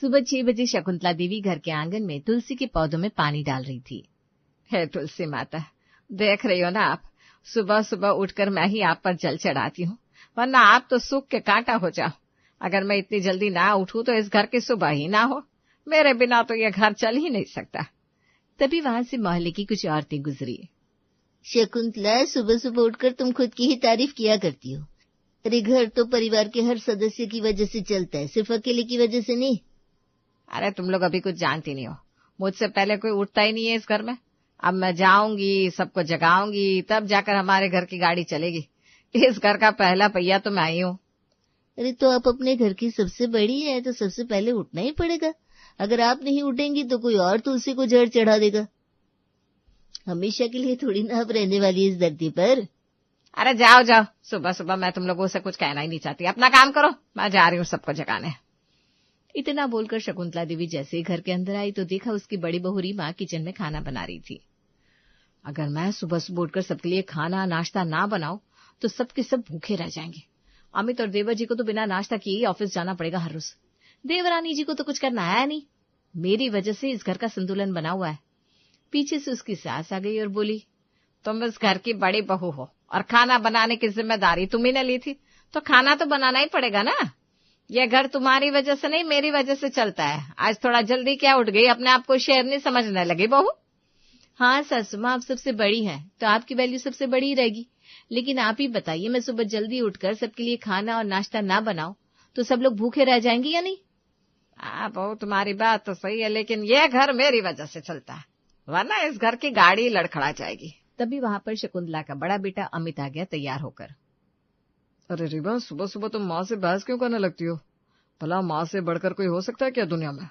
सुबह 6 बजे शकुंतला देवी घर के आंगन में तुलसी के पौधों में पानी डाल रही थी। हे तुलसी माता, देख रही हो ना आप, सुबह सुबह उठकर मैं ही आप पर जल चढ़ाती हूँ, वरना आप तो सूख के कांटा हो जाओ। अगर मैं इतनी जल्दी ना उठूं तो इस घर की सुबह ही ना हो। मेरे बिना तो ये घर चल ही नहीं सकता। तभी वहां से मोहल्ले की कुछ औरतें गुजरी। शकुंतला, सुबह सुबह उठकर तुम खुद की ही तारीफ किया करती हो। अरे घर तो परिवार के हर सदस्य की वजह से चलता है, सिर्फ अकेले की वजह से नहीं। अरे तुम लोग अभी कुछ जानती नहीं हो, मुझसे पहले कोई उठता ही नहीं है इस घर में। अब मैं जाऊंगी, सबको जगाऊंगी, तब जाकर हमारे घर की गाड़ी चलेगी। इस घर का पहला पहिया तो मैं ही हूँ। अरे तो आप अपने घर की सबसे बड़ी है, तो सबसे पहले उठना ही पड़ेगा। अगर आप नहीं उठेंगी तो कोई और तुलसी को जड़ चढ़ा देगा। हमेशा के लिए थोड़ी ना आप रहने वाली है इस धरती पर। अरे जाओ जाओ, सुबह सुबह मैं तुम लोगों से कुछ कहना ही नहीं चाहती। अपना काम करो, मैं जा रही हूँ सबको जगाने। इतना बोलकर शकुंतला देवी जैसे ही घर के अंदर आई तो देखा उसकी बड़ी बहू रीमा किचन में खाना बना रही थी। अगर मैं सुबह सुबह उठकर सबके लिए खाना नाश्ता ना बनाऊं तो सबके सब भूखे रह जाएंगे। अमित और देवर जी को तो बिना नाश्ता किए ही ऑफिस जाना पड़ेगा हर रोज। देवरानी जी को तो कुछ करना आया नहीं। मेरी वजह से इस घर का संतुलन बना हुआ है। पीछे से उसकी सास आ गई और बोली, तुम इस घर की बड़ी बहू हो और खाना बनाने की जिम्मेदारी तुम्ही ने ली थी, तो खाना तो बनाना ही पड़ेगा ना। यह घर तुम्हारी वजह से नहीं, मेरी वजह से चलता है। आज थोड़ा जल्दी क्या उठ गई, अपने आप को शेरनी समझने लगी बहू। हाँ सासू माँ, आप सबसे बड़ी हैं तो आपकी वैल्यू सबसे बड़ी ही रहेगी। लेकिन आप ही बताइए, मैं सुबह जल्दी उठकर सबके लिए खाना और नाश्ता ना बनाऊं तो सब लोग भूखे रह जाएंगे या नहीं? बहू तुम्हारी बात तो सही है, लेकिन यह घर मेरी वजह से चलता है, वरना इस घर की गाड़ी लड़खड़ा जाएगी। तभी वहां पर शकुंतला का बड़ा बेटा अमित आ गया तैयार होकर। अरे रीमा, सुबह सुबह तुम माँ से बहस क्यों करने लगती हो? भला माँ से बढ़कर कोई हो सकता है क्या दुनिया में?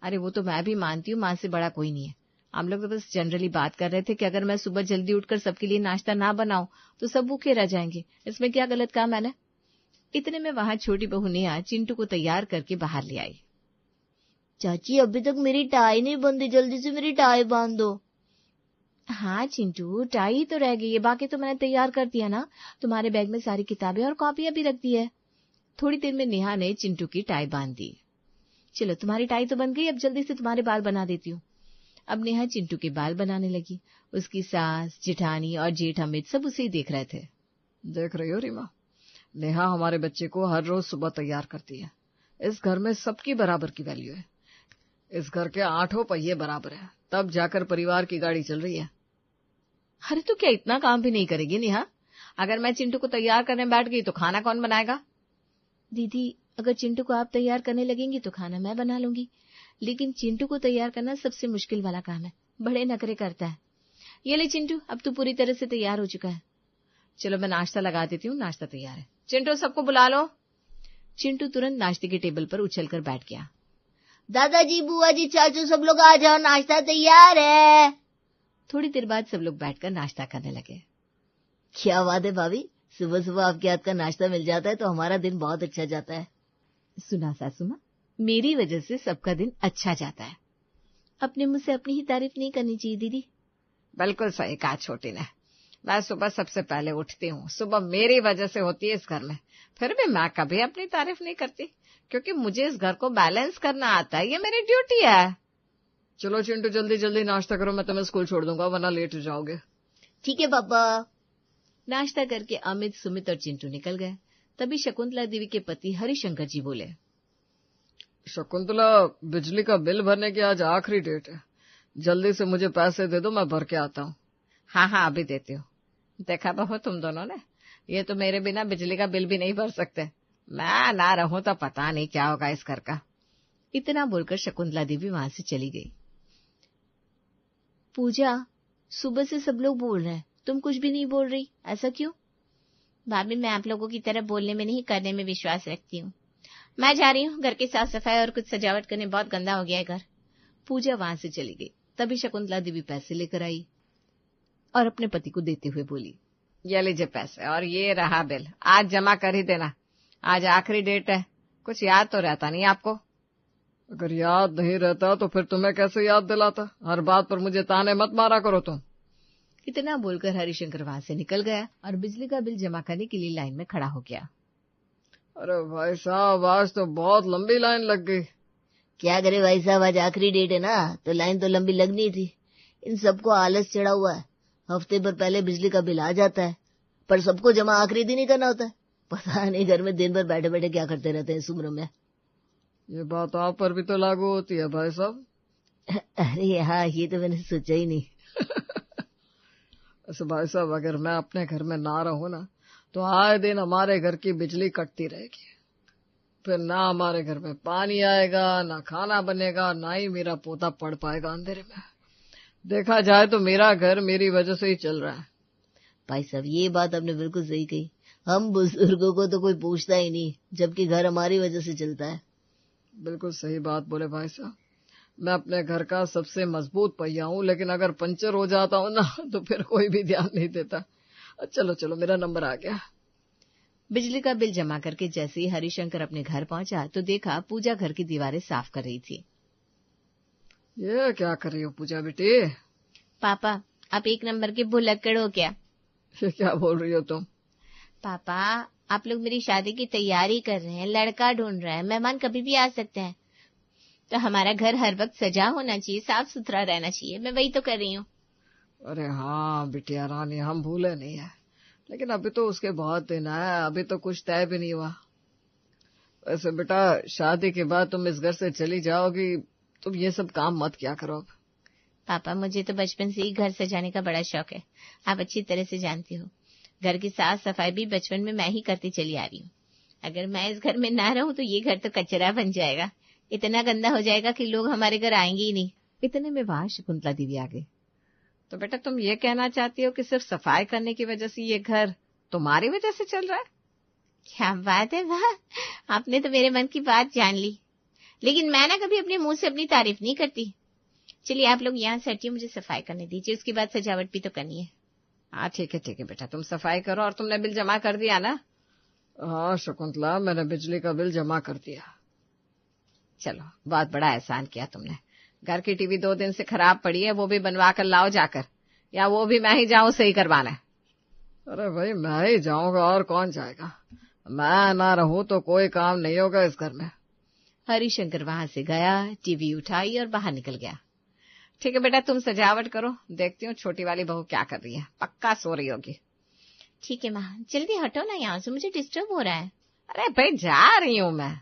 अरे वो तो मैं भी मानती हूँ, माँ से बड़ा कोई नहीं है। हम लोग तो बस जनरली बात कर रहे थे कि अगर मैं सुबह जल्दी उठकर सबके लिए नाश्ता ना बनाऊं तो सब भूखे रह जाएंगे। इसमें क्या गलत काम है ना? इतने में वहां छोटी बहू नेहा चिंटू को तैयार करके बाहर ले आई। चाची, अभी तक मेरी टाई नहीं बंधी, जल्दी से मेरी टाई बांध दो। हाँ चिंटू, टाई ही तो रह गई है, बाकी तो मैंने तैयार कर दिया ना। तुम्हारे बैग में सारी किताबें और कॉपियां भी रख दी है। थोड़ी देर में नेहा ने चिंटू की टाई बांध दी। चलो, तुम्हारी टाई तो बन गई, अब जल्दी से तुम्हारे बाल बना देती हूँ। अब नेहा चिंटू के बाल बनाने लगी। उसकी सास, जेठानी और जेठ अमित सब उसे ही देख रहे थे। देख रही हो रीमा, नेहा हमारे बच्चे को हर रोज सुबह तैयार करती है। इस घर में सबकी बराबर की वैल्यू है। इस घर के 8 पहिए बराबर है, तब जाकर परिवार की गाड़ी चल रही है। अरे तो क्या इतना काम भी नहीं करेगी नेहा? अगर मैं चिंटू को तैयार करने बैठ गई तो खाना कौन बनाएगा? दीदी, अगर चिंटू को आप तैयार करने लगेंगी तो खाना मैं बना लूंगी, लेकिन चिंटू को तैयार करना सबसे मुश्किल वाला काम है। बड़े नखरे करता है। ये ले चिंटू, अब तू पूरी तरह से तैयार हो चुका है। चलो मैं नाश्ता लगा देती हूँ, नाश्ता तैयार है। चिंटू, सबको बुला लो। चिंटू तुरंत नाश्ते के टेबल पर उछलकर बैठ गया। दादाजी, बुआ जी, चाचू, सब लोग आ जाओ, नाश्ता तैयार है। थोड़ी देर बाद सब लोग बैठकर नाश्ता करने लगे। क्या बात है भाभी, सुबह सुबह आपके हाथ का नाश्ता मिल जाता है तो हमारा दिन बहुत अच्छा जाता है। सुना सासू माँ, मेरी वजह से सबका दिन अच्छा जाता है। अपने मुंह से अपनी ही तारीफ नहीं करनी चाहिए दीदी। बिल्कुल सही कहा छोटी ने। मैं सुबह सबसे पहले उठती हूँ, सुबह मेरी वजह से होती है इस घर में। फिर भी मैं कभी अपनी तारीफ नहीं करती, क्योंकि मुझे इस घर को बैलेंस करना आता है, ये मेरी ड्यूटी है। चलो चिंटू, जल्दी जल्दी नाश्ता करो, मैं तुम्हें स्कूल छोड़ दूंगा, वरना लेट हो जाओगे। ठीक है पापा। नाश्ता करके अमित, सुमित और चिंटू निकल गए। तभी शकुंतला देवी के पति हरिशंकर जी बोले, शकुंतला, बिजली का बिल भरने की आज आखिरी डेट है, जल्दी से मुझे पैसे दे दो, मैं भर के आता हूँ। हाँ हाँ, अभी देती हूँ। देखा बहू तुम दोनों ने, ये तो मेरे बिना बिजली का बिल भी नहीं भर सकते। मैं ना रहूं तो पता नहीं क्या होगा इस घर का। इतना बोलकर शकुंतला देवी वहां से चली गई। पूजा, सुबह से सब लोग बोल रहे हैं, तुम कुछ भी नहीं बोल रही, ऐसा क्यों? भाभी, मैं आप लोगों की तरह बोलने में नहीं, करने में विश्वास रखती हूँ। मैं जा रही हूँ, घर की साफ सफाई और कुछ सजावट करने, बहुत गंदा हो गया है घर। पूजा वहां से चली गई। तभी शकुंतला देवी पैसे लेकर आई और अपने पति को देते हुए बोली, ये लीजिए पैसे, और ये रहा बिल, आज जमा कर ही देना। आज आखिरी डेट है। कुछ याद तो रहता नहीं आपको? अगर याद नहीं रहता तो फिर तुम्हें कैसे याद दिलाता? हर बात पर मुझे ताने मत मारा करो तुम। इतना बोलकर हरिशंकर वहां से निकल गया और बिजली का बिल जमा करने के लिए लाइन में खड़ा हो गया। अरे भाई साहब, आज तो बहुत लंबी लाइन लग गई। क्या करे भाई साहब, आज आखिरी डेट है ना, तो लाइन तो लंबी लगनी थी। इन सबको आलस चढ़ा हुआ है। हफ्ते भर पहले बिजली का बिल आ जाता है, पर सबको जमा आखिरी दिन ही करना होता है। पता नहीं घर में दिन भर बैठे बैठे क्या करते रहते हैं इस उम्र में। ये बात आप पर भी तो लागू होती है भाई साहब। अरे हाँ, ये तो मैंने सोचा ही नहीं। ऐसे भाई साहब, अगर मैं अपने घर में ना रहूं ना, तो आए दिन हमारे घर की बिजली कटती रहेगी। फिर ना हमारे घर में पानी आएगा, ना खाना बनेगा, ना ही मेरा पोता पढ़ पाएगा अंधेरे में। देखा जाए तो मेरा घर मेरी वजह से ही चल रहा है। भाई साहब, ये बात आपने बिल्कुल सही कही। हम बुजुर्गों को तो कोई पूछता ही नहीं, जबकि घर हमारी वजह से चलता है। बिल्कुल सही बात बोले भाई साहब। मैं अपने घर का सबसे मजबूत पहिया हूँ, लेकिन अगर पंचर हो जाता हूँ ना, तो फिर कोई भी ध्यान नहीं देता। चलो चलो, मेरा नंबर आ गया। बिजली का बिल जमा करके जैसे ही हरिशंकर अपने घर पहुंचा तो देखा पूजा घर की दीवारें साफ कर रही थी। ये क्या कर रही हो पूजा बेटी? पापा, आप एक नंबर के भुलक्कड़ हो क्या? ये क्या बोल रही हो तुम? पापा, आप लोग मेरी शादी की तैयारी कर रहे हैं, लड़का ढूंढ रहे हैं, मेहमान कभी भी आ सकते हैं, तो हमारा घर हर वक्त सजा होना चाहिए, साफ सुथरा रहना चाहिए। मैं वही तो कर रही हूँ। अरे हाँ बिटिया रानी, हम भूले नहीं है, लेकिन अभी तो उसके बहुत दिन है, अभी तो कुछ तय भी नहीं हुआ। वैसे बेटा, शादी के बाद तुम इस घर से चली जाओगी, तुम ये सब काम मत क्या करो अब। पापा, मुझे तो बचपन से ही घर सजाने का बड़ा शौक है, आप अच्छी तरह से जानते हो। घर की साफ सफाई भी बचपन में मैं ही करती चली आ रही हूँ। अगर मैं इस घर में ना रहूं तो ये घर तो कचरा बन जाएगा, इतना गंदा हो जाएगा कि लोग हमारे घर आएंगे ही नहीं। इतने में वहां शकुंतला देवी आ गई। तो बेटा, तुम ये कहना चाहती हो कि सिर्फ सफाई करने की वजह से ये घर तुम्हारी वजह से चल रहा है? क्या बात है, वाह, आपने तो मेरे मन की बात जान ली। लेकिन मैं ना कभी अपने मुंह से अपनी तारीफ नहीं करती। चलिए आप लोग यहाँ से हटिए, मुझे सफाई करने दीजिए, उसके बाद सजावट भी तो करनी है। हाँ ठीक है बेटा, तुम सफाई करो। और तुमने बिल जमा कर दिया ना? हाँ शकुंतला, मैंने बिजली का बिल जमा कर दिया। चलो, बहुत बड़ा एहसान किया तुमने। घर की टीवी 2 दिन से खराब पड़ी है, वो भी बनवा कर लाओ जाकर, या वो भी मैं ही जाऊं सही करवाने? अरे भाई, मैं ही जाऊंगा और कौन जाएगा। मैं ना रहूं तो कोई काम नहीं होगा इस घर में। हरिशंकर वहां से गया, टीवी उठाई और बाहर निकल गया। ठीक है बेटा, तुम सजावट करो, देखती हूँ छोटी वाली बहू क्या कर रही है, पक्का सो रही होगी। ठीक है माँ, जल्दी हटो ना यहाँ से, मुझे डिस्टर्ब हो रहा है। अरे भाई, जा रही हूँ मैं।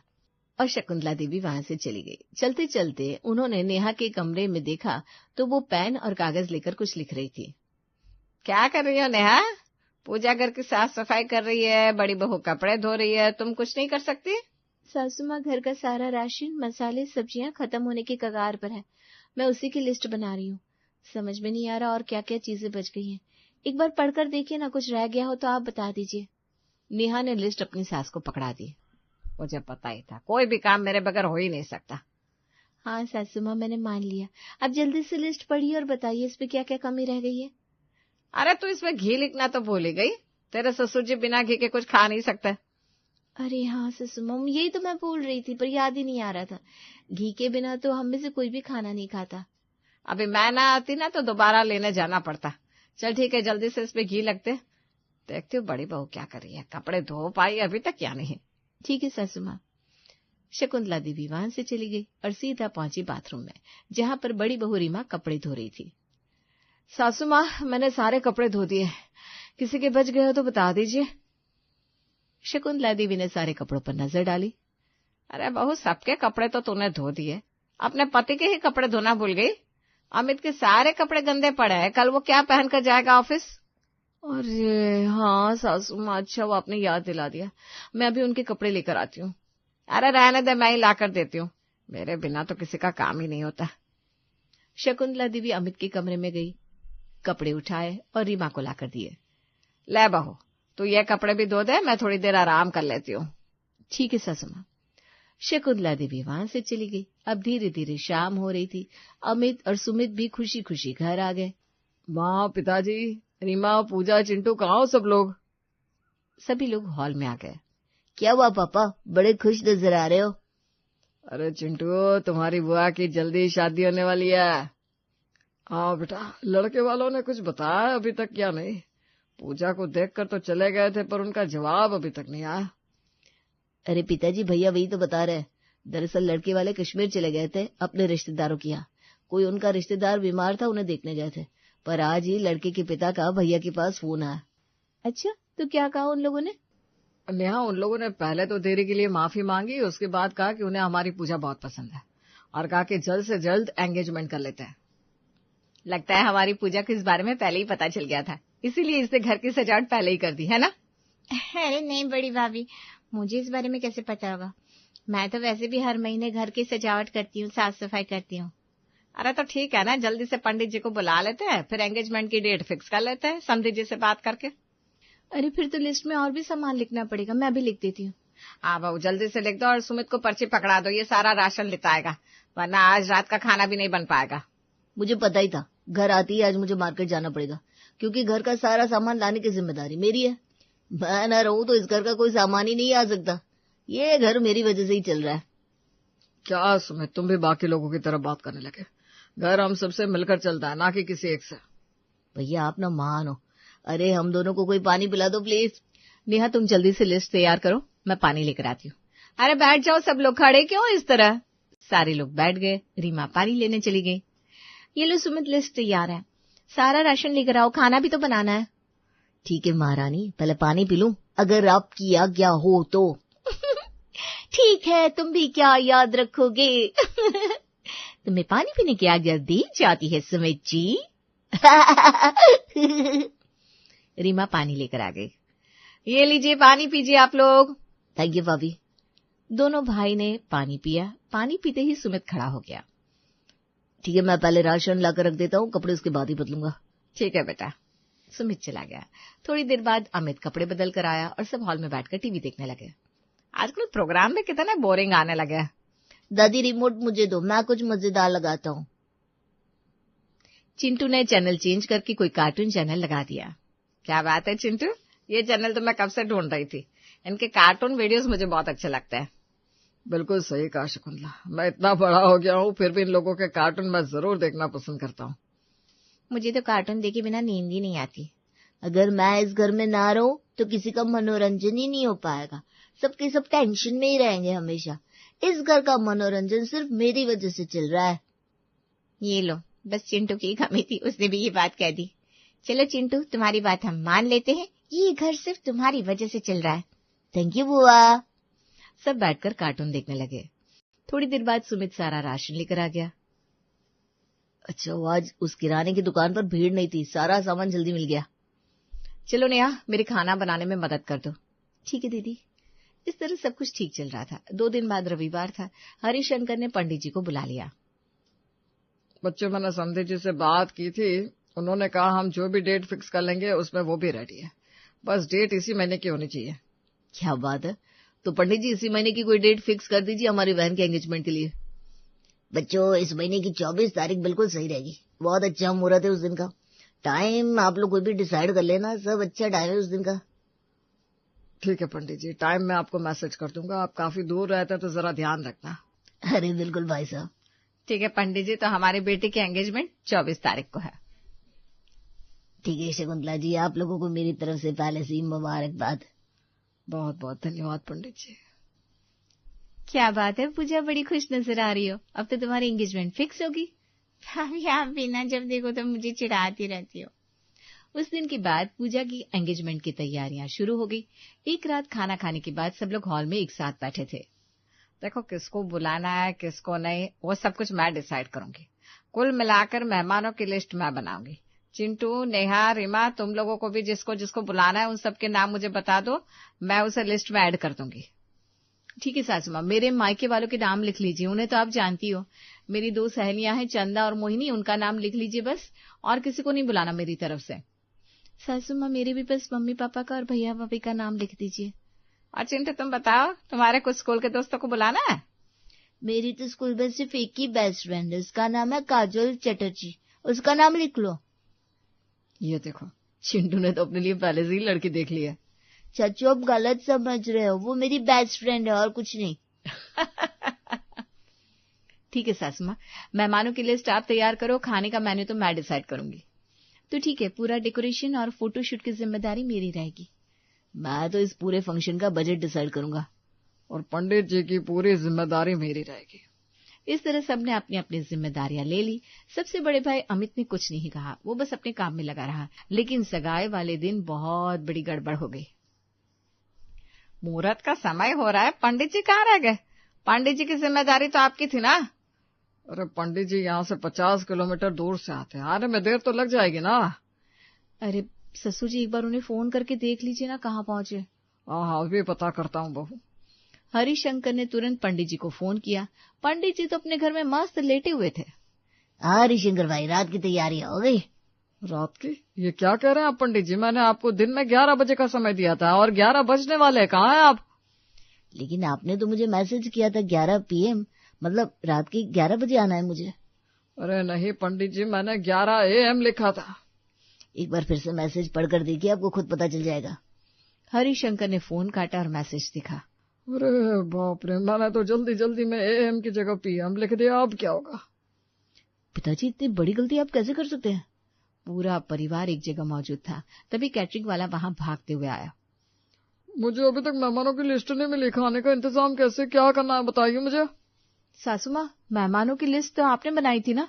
और शकुंतला देवी वहां से चली गई। चलते चलते उन्होंने नेहा के कमरे में देखा तो वो पेन और कागज लेकर कुछ लिख रही थी। क्या कर रही हो नेहा? पूजा घर की साफ सफाई कर रही है, बड़ी बहू कपड़े धो रही है, तुम कुछ नहीं कर सकती? सासू माँ, घर का सारा राशन, मसाले, सब्जियां खत्म होने की कगार पर है, मैं उसी की लिस्ट बना रही हूँ। समझ में नहीं आ रहा और क्या क्या चीजें बच गई हैं। एक बार पढ़कर देखिए ना, कुछ रह गया हो तो आप बता दीजिए। नेहा ने लिस्ट अपनी सास को पकड़ा दी। मुझे पता ही था, कोई भी काम मेरे बगैर हो ही नहीं सकता। हाँ सासू माँ, मैंने मान लिया। अब जल्दी से लिस्ट पढ़िए और बताइए इसमें क्या क्या कमी रह गई है। अरे तू इसमें घी लिखना तो भूल ही गई, तेरे ससुर जी बिना घी के कुछ खा नहीं सकते। अरे हाँ ससुर माँ, यही तो मैं भूल रही थी, पर याद ही नहीं आ रहा था। घी के बिना तो हम में से कोई भी खाना नहीं खाता। अभी मैं ना आती ना तो दोबारा लेने जाना पड़ता। चल ठीक है, जल्दी से इसमें घी लगते। देखती हूँ बड़ी बहू क्या कर रही है, कपड़े धो पाई अभी तक या नहीं। ठीक है सासू माँ। शकुंतला देवी वहां से चली गई और सीधा पहुंची बाथरूम में, जहां पर बड़ी बहू रीमा कपड़े धो रही थी। सासू माँ, मैंने सारे कपड़े धो दिए, किसी के बच गए हो तो बता दीजिए। शकुंतला देवी ने सारे कपड़ों पर नजर डाली। अरे बहू, सबके कपड़े तो तूने धो दिए, अपने पति के ही कपड़े धोना भूल गई। अमित के सारे कपड़े गंदे पड़े हैं, कल वो क्या पहन कर जाएगा ऑफिस? अरे हाँ सासू माँ, अच्छा वो आपने याद दिला दिया, मैं अभी उनके कपड़े लेकर आती हूँ। अरे रहने दे, मैं ही लाकर देती हूँ, मेरे बिना तो किसी का काम ही नहीं होता। शकुंतला देवी अमित के कमरे में गई, कपड़े उठाए और रीमा को लाकर दिए। ले बहू, तू ये कपड़े भी धो दे, मैं थोड़ी देर आराम कर लेती हूँ। ठीक है सासू माँ। शकुंतला देवी वहां से चली गई। अब धीरे धीरे शाम हो रही थी। अमित और सुमित भी खुशी खुशी घर आ गए। माँ, पिताजी, रीमा, पूजा, चिंटू, कहाँ हो सब लोग? सभी लोग हॉल में आ गए। क्या हुआ पापा, बड़े खुश नजर आ रहे हो? अरे चिंटू, तुम्हारी बुआ की जल्दी शादी होने वाली है। हाँ बेटा, लड़के वालों ने कुछ बताया अभी तक क्या नहीं? पूजा को देखकर तो चले गए थे, पर उनका जवाब अभी तक नहीं आया। अरे पिताजी, भैया वही तो बता रहे हैं, दरअसल लड़के वाले कश्मीर चले गए थे अपने रिश्तेदारों के यहाँ। कोई उनका रिश्तेदार बीमार था, उन्हें देखने गए थे। पर आज ही लड़के के पिता का भैया के पास फोन आया। अच्छा, तो क्या कहा उन लोगों ने? नेहा, उन लोगों ने पहले तो देरी के लिए माफी मांगी, उसके बाद कहा कि उन्हें हमारी पूजा बहुत पसंद है और कहा कि जल्द से जल्द एंगेजमेंट कर लेते हैं। लगता है हमारी पूजा को इस बारे में पहले ही पता चल गया था, इसीलिए इसने घर की सजावट पहले ही कर दी, है ना? अरे नहीं बड़ी भाभी, मुझे इस बारे में कैसे पता होगा? मैं तो वैसे भी हर महीने घर की सजावट करती हूँ, साफ सफाई करती हूँ। अरे तो ठीक है ना, जल्दी से पंडित जी को बुला लेते हैं, फिर एंगेजमेंट की डेट फिक्स कर लेते हैं समधी जी से बात करके। अरे फिर तो लिस्ट में और भी सामान लिखना पड़ेगा, मैं भी लिख देती हूँ। हाँ बहू, जल्दी से लिख दो और सुमित को पर्ची पकड़ा दो, ये सारा राशन लेता आएगा, वरना आज रात का खाना भी नहीं बन पाएगा। मुझे पता ही था घर आती ही आज मुझे मार्केट जाना पड़ेगा, क्योंकि घर का सारा सामान लाने की जिम्मेदारी मेरी है। मैं न रहूं तो इस घर का कोई सामान ही नहीं आ सकता। ये घर मेरी वजह से ही चल रहा है। क्या सुमित, तुम भी बाकी लोगों की तरह बात करने लगे? घर हम सबसे मिलकर चलता है, ना कि किसी एक से। भैया आप ना महान हो। अरे हम दोनों को कोई पानी पिला दो प्लीज। नेहा, तुम जल्दी से लिस्ट तैयार करो, मैं पानी लेकर आती हूँ। अरे बैठ जाओ सब लोग, खड़े क्यों इस तरह? सारे लोग बैठ गए, रीमा पानी लेने चली गई। ये लो सुमित, लिस्ट तैयार है, सारा राशन लेकर आओ, खाना भी तो बनाना है। ठीक है महारानी, पहले पानी पी लूं, अगर आपकी आज्ञा हो तो। ठीक है, तुम भी क्या याद रखोगे? तुम्हें पानी पीने की आज्ञा दी जाती है सुमित जी। रीमा पानी लेकर आ गई। ये लीजिए पानी पीजिए आप लोग। थैंक यू भाभी। दोनों भाई ने पानी पिया। पानी पीते ही सुमित खड़ा हो गया। ठीक है, मैं पहले राशन लाकर रख देता हूँ, कपड़े उसके बाद ही बदलूंगा। ठीक है बेटा। सुमित चला गया। थोड़ी देर बाद अमित कपड़े बदल कर आया और सब हॉल में बैठकर टीवी देखने लगे। आजकल प्रोग्राम में कितना बोरिंग आने लगे। दादी रिमोट मुझे दो, मैं कुछ मजेदार लगाता हूँ। चिंटू ने चैनल चेंज करके कोई कार्टून चैनल लगा दिया। क्या बात है चिंटू, ये चैनल तो मैं कब से ढूंढ रही थी। इनके कार्टून वीडियोस मुझे बहुत अच्छे लगते हैं। बिल्कुल सही कहा शकुंतला, मैं इतना बड़ा हो गया हूँ फिर भी इन लोगों के कार्टून मैं जरूर देखना पसंद करता हूँ। मुझे तो कार्टून देखे बिना नींद ही नहीं आती। अगर मैं इस घर में ना रहूं तो किसी का मनोरंजन ही नहीं हो पाएगा। सबके सब टेंशन में ही रहेंगे हमेशा। इस घर का मनोरंजन सिर्फ मेरी वजह से चल रहा है। ये लो, बस चिंटू की कमी थी, उसने भी ये बात कह दी। चलो चिंटू, तुम्हारी बात हम मान लेते हैं, ये घर सिर्फ तुम्हारी वजह से चल रहा है। थैंक यू बुआ। सब बैठकर कार्टून देखने लगे। थोड़ी देर बाद सुमित सारा राशन लेकर आ गया। अच्छा, आज उस किराने की दुकान पर भीड़ नहीं थी, सारा सामान जल्दी मिल गया। चलो नेहा, मेरे खाना बनाने में मदद कर दो। ठीक है दीदी। इस तरह सब कुछ ठीक चल रहा था। 2 दिन बाद रविवार था। हरिशंकर ने पंडित जी को बुला लिया। बच्चों, मैंने समधी जी से बात की थी, उन्होंने कहा हम जो भी डेट फिक्स कर लेंगे उसमें वो भी रेडी है, बस डेट इसी महीने की होनी चाहिए। क्या बात है, तो पंडित जी इसी महीने की कोई डेट फिक्स कर दीजिए हमारी बहन के एंगेजमेंट के लिए। बच्चों, इस महीने की 24 तारीख बिल्कुल सही रहेगी, बहुत अच्छा मुहूर्त है उस दिन का। टाइम आप लोग कोई भी डिसाइड कर लेना, सब अच्छा टाइम है उस दिन का। ठीक है पंडित जी, टाइम मैं आपको मैसेज कर दूंगा, आप काफी दूर रहते हैं तो जरा ध्यान रखना। अरे बिल्कुल भाई साहब। ठीक है पंडित जी, तो हमारी बेटी की एंगेजमेंट 24 तारीख को है। ठीक है शकुंतला जी, आप लोगों को मेरी तरफ से पहले से ही मुबारकबाद। बहुत बहुत धन्यवाद पंडित जी। क्या बात है पूजा, बड़ी खुश नजर आ रही हो। अब तो तुम्हारी एंगेजमेंट फिक्स होगी। भाभी आप बिना जब देखो तो मुझे चिढ़ाती रहती हो। उस दिन के बाद पूजा की एंगेजमेंट की तैयारियां शुरू हो गई। एक रात खाना खाने के बाद सब लोग हॉल में एक साथ बैठे थे। देखो, किसको बुलाना है किसको नहीं, वो सब कुछ मैं डिसाइड करूंगी। कुल मिलाकर मेहमानों की लिस्ट मैं बनाऊंगी। चिंटू, नेहा, रीमा, तुम लोगों को भी जिसको जिसको बुलाना है उन सबके नाम मुझे बता दो, मैं उसे लिस्ट में ऐड कर दूंगी। ठीक है सासू माँ, मेरे मायके वालों के नाम लिख लीजिए, उन्हें तो आप जानती हो। मेरी 2 सहेलियां हैं, चंदा और मोहिनी, उनका नाम लिख लीजिए बस, और किसी को नहीं बुलाना मेरी तरफ से। सासू माँ, मेरे भी बस मम्मी पापा का और भैया भाभी का नाम लिख दीजिए। और चिंटू तुम बताओ, तुम्हारे कुछ स्कूल के दोस्तों को बुलाना है? मेरी तो स्कूल में सिर्फ एक ही बेस्ट फ्रेंड है, उसका नाम है काजल चटर्जी, उसका नाम लिख लो। ये देखो, चिंटू ने तो अपने लिए पहले से ही लड़की देख ली है। चाचू आप गलत समझ रहे हो, वो मेरी बेस्ट फ्रेंड है और कुछ नहीं। ठीक है सासू माँ, मेहमानों की लिस्ट आप तैयार करो, खाने का मेन्यू तो मैं डिसाइड करूंगी। तो ठीक है, पूरा डेकोरेशन और फोटोशूट की जिम्मेदारी मेरी रहेगी। मैं तो इस पूरे फंक्शन का बजट डिसाइड करूंगा। और पंडित जी की पूरी जिम्मेदारी मेरी रहेगी। इस तरह सबने अपनी अपनी जिम्मेदारियां ले ली। सबसे बड़े भाई अमित ने कुछ नहीं कहा, वो बस अपने काम में लगा रहा। लेकिन सगाई वाले दिन बहुत बड़ी गड़बड़ हो गई। मुहूर्त का समय हो रहा है, पंडित जी कहाँ रह गए? पंडित जी की जिम्मेदारी तो आपकी थी ना। अरे पंडित जी यहाँ से 50 किलोमीटर दूर से आते हैं, आने में देर तो लग जाएगी ना। अरे ससुर जी, एक बार उन्हें फोन करके देख लीजिए ना कहाँ पहुंचे। हाँ, अभी पता करता हूँ बहू। हरिशंकर ने तुरंत पंडित जी को फोन किया। पंडित जी तो अपने घर में मस्त लेटे हुए थे। हरिशंकर भाई, रात की तैयारी हो गई? रात की? ये क्या कह रहे हैं आप पंडित जी? मैंने आपको दिन में 11 बजे का समय दिया था और 11 बजने वाले। कहाँ हैं आप? लेकिन आपने तो मुझे मैसेज किया था 11 PM, मतलब रात के 11 बजे आना है मुझे। अरे नहीं पंडित जी, मैंने 11 AM लिखा था। एक बार फिर से मैसेज पढ़कर देखिए, आपको खुद पता चल जाएगा। हरिशंकर ने फोन काटा और मैसेज दिखा। अरे बाप रे, मैंने तो जल्दी जल्दी में AM की जगह PM लिख दिया। अब क्या होगा? पिताजी, इतनी बड़ी गलती आप कैसे कर सकते हैं? पूरा परिवार एक जगह मौजूद था। तभी कैटरिंग वाला वहां भागते हुए आया। मुझे अभी तक मेहमानों की लिस्ट नहीं मिली, खाने का इंतजाम कैसे क्या करना है बताइए मुझे। सासू माँ, मेहमानों की लिस्ट तो आपने बनाई थी ना?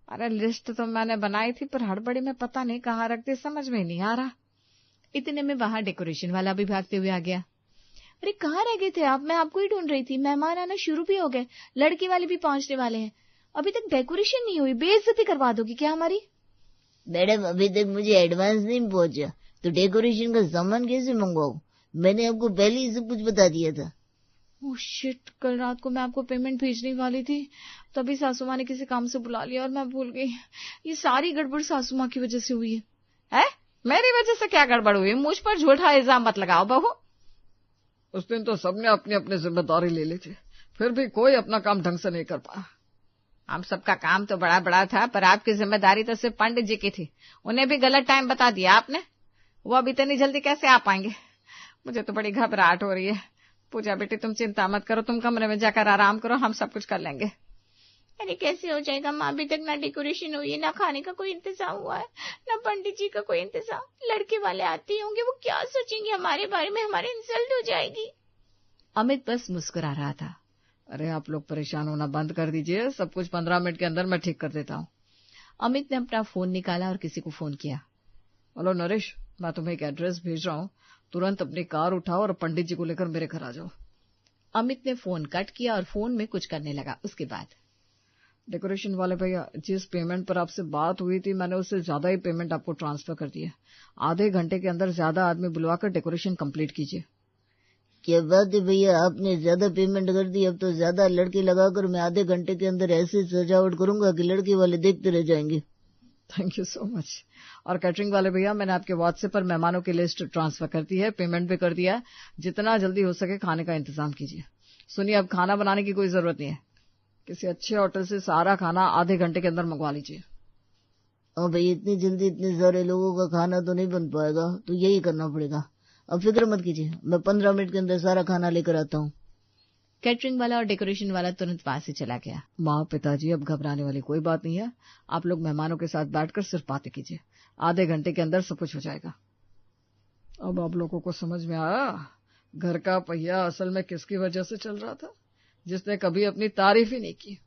अरे लिस्ट तो मैंने बनाई थी, पर हड़बड़ी में पता नहीं कहाँ रख दी, समझ में नहीं आ रहा। इतने में वहां डेकोरेशन वाला भी भागते हुए आ गया। अरे कहाँ रह गए थे आप? मैं आपको ही ढूंढ रही थी। मेहमान आना शुरू भी हो गए, लड़की वाले भी पहुंचने वाले हैं। अभी तक डेकोरेशन नहीं हुई, बेइज्जती करवा दोगी क्या हमारी? मैडम, अभी तक मुझे एडवांस नहीं पहुंचा, तो डेकोरेशन का सामान कैसे मंगवाऊं? मैंने आपको पहले ही सब कुछ बता दिया था। ओह शिट, कल रात को मैं आपको पेमेंट भेजने वाली थी, तभी सासू माँ ने किसी काम से बुला लिया और मैं भूल गई। ये सारी गड़बड़ सासू माँ की वजह से हुई है। मेरी वजह से क्या गड़बड़ हुई? मुझ पर झूठा इल्जाम मत लगाओ बहू। उस दिन तो सबने अपनी अपनी जिम्मेदारी ले ली थी, फिर भी कोई अपना काम ढंग से नहीं कर पाया। हम सबका काम तो बड़ा बड़ा था, पर आपकी जिम्मेदारी तो सिर्फ पंडित जी की थी। उन्हें भी गलत टाइम बता दिया आपने। वो अभी इतनी जल्दी कैसे आ पाएंगे? मुझे तो बड़ी घबराहट हो रही है। पूजा बेटी, तुम चिंता मत करो, तुम कमरे में जाकर आराम करो, हम सब कुछ कर लेंगे। अरे कैसे हो जाएगा माँ? अभी तक ना डेकोरेशन हुई है, ना खाने का कोई इंतजाम हुआ है, ना पंडित जी का कोई इंतजाम। लड़के वाले आते होंगे, वो क्या सोचेंगे हमारे बारे में? हमारी इंसल्ट हो जाएगी। अमित बस मुस्कुरा रहा था। अरे आप लोग परेशान होना बंद कर दीजिए, सब कुछ 15 मिनट के अंदर मैं ठीक कर देता हूँ। अमित ने अपना फोन निकाला और किसी को फोन किया। हेलो नरेश, मैं तुम्हें एक एड्रेस भेज रहा हूँ, तुरंत अपनी कार उठाओ और पंडित जी को लेकर मेरे घर आ जाओ। अमित ने फोन कट किया और फोन में कुछ करने लगा। उसके बाद, डेकोरेशन वाले भैया, जिस पेमेंट पर आपसे बात हुई थी, मैंने उससे ज्यादा ही पेमेंट आपको ट्रांसफर कर दिया। आधे घंटे के अंदर ज्यादा आदमी बुलवाकर डेकोरेशन कंप्लीट कीजिए। क्या बात है भैया, आपने ज्यादा पेमेंट कर दी। अब तो ज्यादा लड़के लगाकर मैं आधे घंटे के अंदर ऐसे सजावट करूंगा कि लड़के वाले देखते रह जाएंगे। Thank you so much. और कैटरिंग वाले भैया, मैंने आपके व्हाट्सएप पर मेहमानों की लिस्ट ट्रांसफर कर दी है, पेमेंट भी कर दिया। जितना जल्दी हो सके खाने का इंतजाम कीजिए। सुनिए, अब खाना बनाने की कोई जरूरत नहीं है, किसी अच्छे होटल से सारा खाना आधे घंटे के अंदर मंगवा लीजिए। हाँ भाई, इतनी जल्दी इतने सारे लोगों का खाना तो नहीं बन पाएगा, तो यही करना पड़ेगा। अब फिक्र मत कीजिए, मैं 15 मिनट के अंदर सारा खाना लेकर आता हूँ। कैटरिंग वाला और डेकोरेशन वाला तुरंत वहां से चला गया। माँ पिताजी, अब घबराने वाली कोई बात नहीं है। आप लोग मेहमानों के साथ बैठकर सिर्फ बातें कीजिए, आधे घंटे के अंदर सब कुछ हो जाएगा। अब आप लोगों को समझ में आया घर का पहिया असल में किसकी वजह से चल रहा था? जिसने कभी अपनी तारीफ ही नहीं की।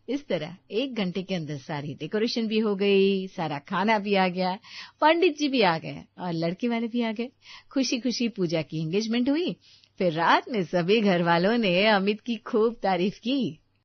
इस तरह 1 घंटे के अंदर सारी डेकोरेशन भी हो गई, सारा खाना भी आ गया, पंडित जी भी आ गए और लड़के वाले भी आ गए। खुशी खुशी पूजा की एंगेजमेंट हुई। फिर रात में सभी घर वालों ने अमित की खूब तारीफ की।